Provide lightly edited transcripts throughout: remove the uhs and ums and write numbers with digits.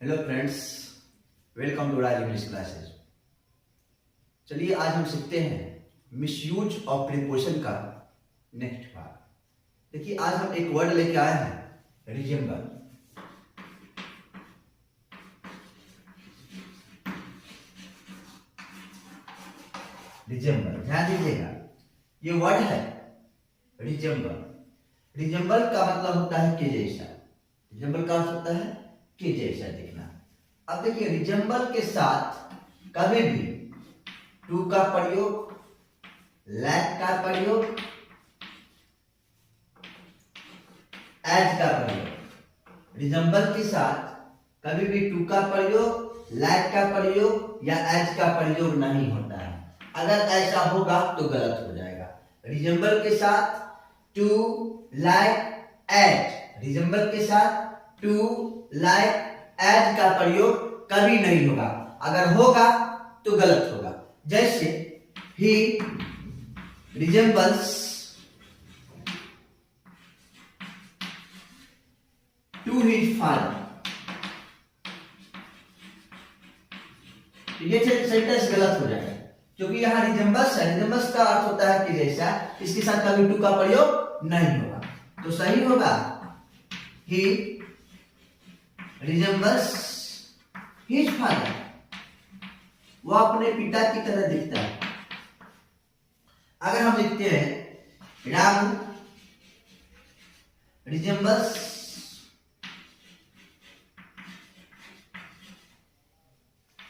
Hello friends, welcome to Raj English classes. चलिए आज हम सीखते हैं मिसयूज ऑफ प्रीपोजिशन का नेक्स्ट पार्ट। देखिए आज हम एक वर्ड लेके आए हैं रिजेंबल। रिजेंबल, ध्यान दीजिएगा, ये वर्ड है रिजेंबल। रिजेंबल का मतलब होता है के जैसा। रिजेंबल का अर्थ होता है के जैसा दिखना। अब देखिए रिजेंबल के साथ कभी भी टू का प्रयोग, लाइक का प्रयोग, एज का प्रयोग, रिजेंबल के साथ कभी भी टू का प्रयोग, लाइक का प्रयोग या एज का प्रयोग नहीं होता है। अगर ऐसा होगा तो गलत हो जाएगा। रिजेंबल के साथ टू, लाइक, एज, रिजेंबल के साथ टू, लाइक, एज का प्रयोग कभी नहीं होगा। अगर होगा तो गलत होगा। जैसे ही रिजेंबल्स टू हिज फादर, ये सेंटेंस गलत हो जाएगा क्योंकि यहां रिजेंबल्स है। रिजेंबल्स का अर्थ होता है कि जैसा, इसके साथ कभी टू का प्रयोग नहीं होगा। तो सही होगा ही रिजेंबल्स हिज फादर, वो अपने पिता की तरह दिखता है। अगर हम लिखते हैं Ram resembles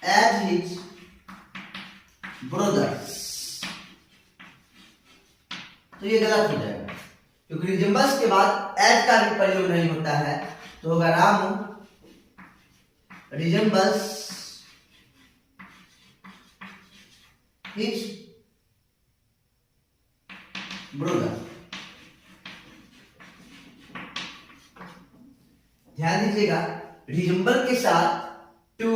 as his brothers, तो ये गलत हो जाएगा क्योंकि रिजेंबल्स के बाद एज का भी प्रयोग नहीं होता है। तो होगा राम रिजेंबल्स हिज ब्रदर। ध्यान दीजिएगा, रिजेंबल के साथ टू,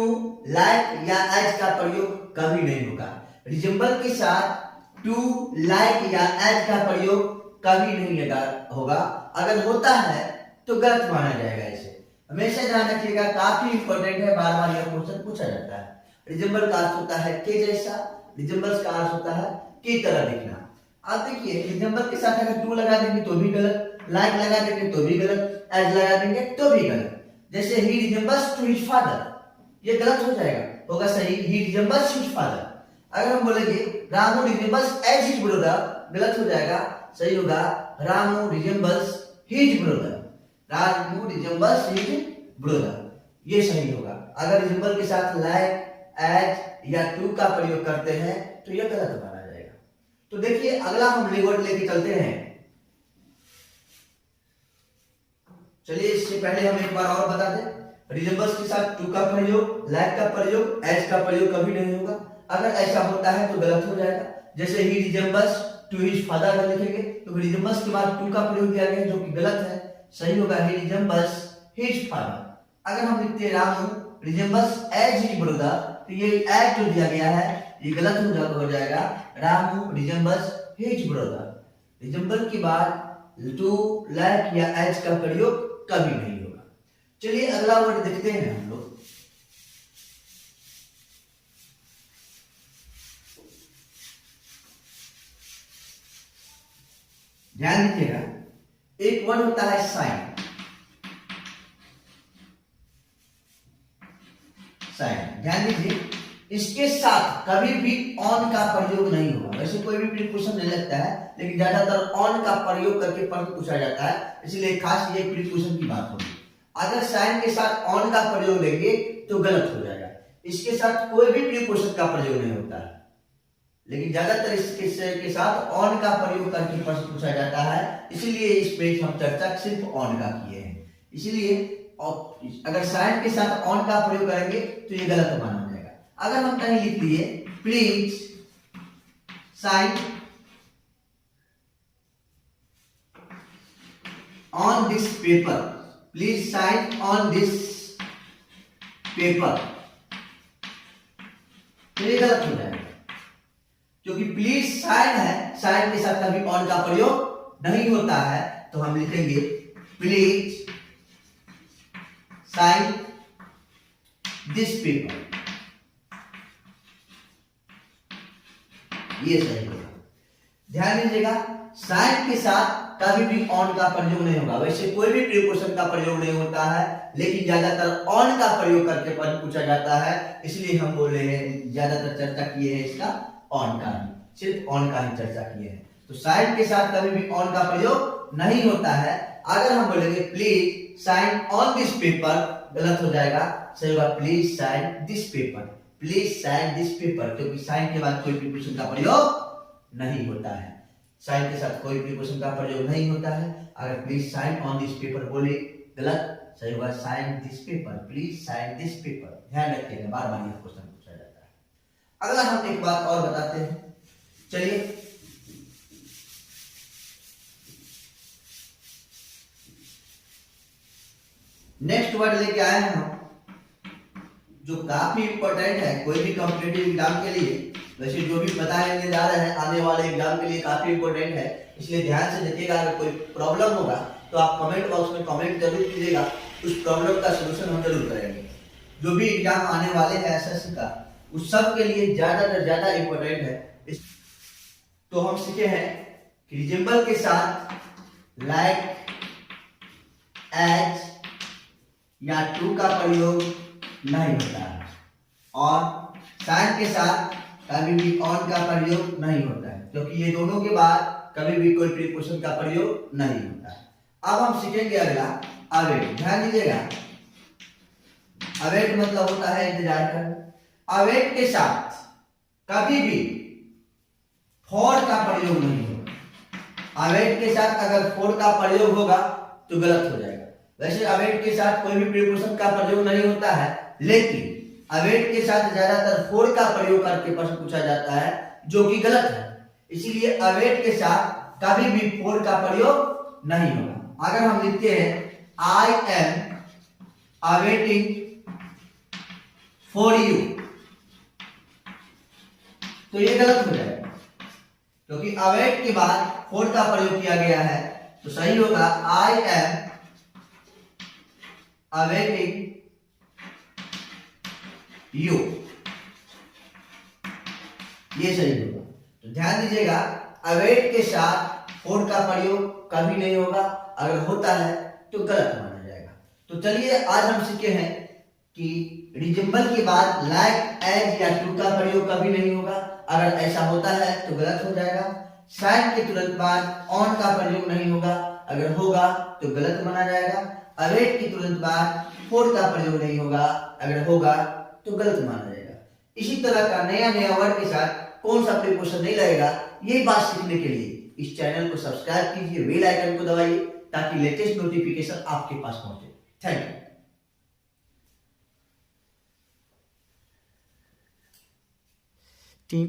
लाइक या एज का प्रयोग कभी नहीं होगा। रिजेंबल के साथ टू, लाइक या एज का प्रयोग कभी नहीं होगा। अगर होता है तो गलत माना जाएगा। इसे हमेशा ध्यान रखिएगा, काफी इंपॉर्टेंट है, बार बार यह क्वेश्चन पूछा जाता है। रिजेंबल का अर्थ होता है के जैसा, रिजेंबल्स का अर्थ होता है की तरह दिखना। अब देखिए रिजेंबल के साथ अगर टू लगा देंगे तो भी गलत, लाइक लगा देंगे तो भी गलत, एज लगा देंगे तो भी गलत। जैसे ही रिजेंबल्स टू हिज फादर, ये गलत हो जाएगा। होगा सही ही रिजेंबल्स हिज फादर। अगर हम बोलेंगे Ramu resembles as his brother, गलत हो जाएगा। सही होगा Ramu resembles his brother, Ramu resembles his brother, ये सही होगा। अगर रिजेंबल के साथ लाइक, एज या टू का प्रयोग करते हैं तो यह गलत माना जाएगा। तो देखिए अगला हम वर्ड लेके चलते हैं। चलिए इससे पहले हम एक बार और बता दें, रिजेंबल्स के साथ टू का प्रयोग, लाइक का प्रयोग, एज का प्रयोग कभी नहीं होगा। अगर ऐसा होता है तो गलत हो जाएगा। जैसे ही रिजेंबल्स टू हिज फादर अगर लिखेंगे तो रिजेंबल्स के बाद टू का प्रयोग किया गया जो कि गलत है। सही होगा ही रिजेंबल्स हिज फादर। अगर हम लिखते हैं Ramu resembles as his brother, तो ये एज जो दिया गया है ये गलत हो जाएगा। Ramu resembles his brother, resemble के बाद टू, लाइक या एज का प्रयोग कभी नहीं होगा। चलिए अगला वर्ड देखते हैं हम लोग। ध्यान दीजिएगा, एक वर्ड होता है साइन। साइन, ध्यान दीजिए, इसके साथ कभी भी ऑन का प्रयोग नहीं होगा। वैसे कोई भी प्रीपोजिशन नहीं लगता है, लेकिन ज्यादातर ऑन का प्रयोग करके प्रश्न पूछा जाता है, इसलिए खास ये प्रीपोजिशन की बात होगी। अगर साइन के साथ ऑन का प्रयोग लेंगे तो गलत हो जाएगा। इसके साथ कोई भी प्रीपोजिशन का प्रयोग नहीं होता है, लेकिन ज्यादातर इसके साथ ऑन का प्रयोग करके प्रश्न पूछा जाता है, इसीलिए इस पेज हम चर्चा सिर्फ ऑन का किए हैं। इसीलिए अगर साइन के साथ ऑन का प्रयोग करेंगे तो ये गलत माना जाएगा। अगर हम कहीं लिख दिए please sign on this paper, please sign on this paper, तो ये गलत हो जाएगा क्योंकि प्लीज साइन है, साइन के साथ कभी ऑन का प्रयोग नहीं होता है। तो हम लिखेंगे प्लीज साइन दिस पेपर, ये सही होगा। ध्यान दीजिएगा, साइन के साथ कभी भी ऑन का प्रयोग नहीं होगा। वैसे कोई भी प्रीपोजिशन का प्रयोग नहीं होता है, लेकिन ज्यादातर ऑन का प्रयोग करके पूछा जाता है, इसलिए हम बोल रहे हैं, ज्यादातर चर्चा किए हैं इसका ऑन का ही, सिर्फ ऑन का ही चर्चा किए हैं। तो साइन के साथ कभी भी ऑन का प्रयोग नहीं होता है। अगर हम बोलेंगे please sign on this paper, गलत हो जाएगा, सही होगा please sign this paper, please sign this paper, क्योंकि साइन के बाद कोई प्रीपोजिशन का प्रयोग नहीं होता है। साइन के साथ कोई प्रीपोजिशन का प्रयोग नहीं होता है। अगर please sign on this paper बोले, गलत, सही होगा sign this paper, please sign this paper. ध्यान रखिएगा, बार बार ये क्वेश्चन पूछा जाता है। अगला हम एक बात और बताते हैं, चलिए नेक्स्ट वर्ड लेके आए हैं हम, जो काफी इंपॉर्टेंट है कोई भी कॉम्पिटिटिव एग्जाम के लिए। वैसे जो भी बताने जा रहे हैं आने वाले एग्जाम के लिए काफी इंपॉर्टेंट है, इसलिए ध्यान से देखिएगा। अगर कोई प्रॉब्लम होगा तो आप कमेंट बॉक्स में कमेंट जरूर कीजिएगा, उस प्रॉब्लम का सलूशन हम जरूर करेंगे। जो भी एग्जाम आने वाले हैं एसएससी का, उस सब के लिए ज्यादा से ज्यादा इंपॉर्टेंट है। तो हम सीखे हैं कि रिजेंबल के साथ लाइक, एज या टू का प्रयोग नहीं होता है, और साइन के साथ कभी भी ऑन का प्रयोग नहीं होता है, क्योंकि ये दोनों के बाद कभी भी कोई प्रीपोजिशन का प्रयोग नहीं होता है। अब हम सीखेंगे अगला अवेट। ध्यान दीजिएगा, अवेट मतलब होता है इंतजार करना। अवेट के साथ कभी भी फॉर का प्रयोग नहीं होगा। अवेट के साथ अगर फॉर का प्रयोग होगा तो गलत हो जाएगा। वैसे अवेट के साथ कोई भी प्रीपोजिशन का प्रयोग नहीं होता है, लेकिन अवेट के साथ ज्यादातर फॉर का प्रयोग करके प्रश्न पूछा जाता है, जो कि गलत है। इसीलिए अवेट के साथ कभी भी फॉर का प्रयोग नहीं होगा। अगर हम लिखते हैं I am awaiting for you, तो ये गलत हो जाएगा, क्योंकि अवेट के बाद फॉर का प्रयोग किया गया है। तो सही होगा आई एम अवेटिंग यू, ये सही होगा। तो ध्यान दीजिएगा, अवेट के साथ फॉर का प्रयोग कभी नहीं होगा, अगर होता है तो गलत माना जाएगा। तो चलिए आज हम सीखे हैं कि रिजेंबल के बाद लाइक, एज या टू का प्रयोग कभी नहीं होगा, अगर ऐसा होता है तो गलत हो जाएगा। साइन के तुरंत बाद ऑन का प्रयोग नहीं होगा, अगर होगा तो गलत माना जाएगा। अवेट के तुरंत बाद फॉर का प्रयोग नहीं होगा, अगर होगा तो गलत माना जाएगा। इसी तरह का नया वर्ड के साथ कौन सा प्रीपोजिशन नहीं लगेगा, ये बात सीखने के लिए इस चैनल को सब्सक्राइब कीजिए, बेल आइकन को दबाइए, ताकि लेटेस्ट नोटिफिकेशन आपके पास पहुंचे। Thank you.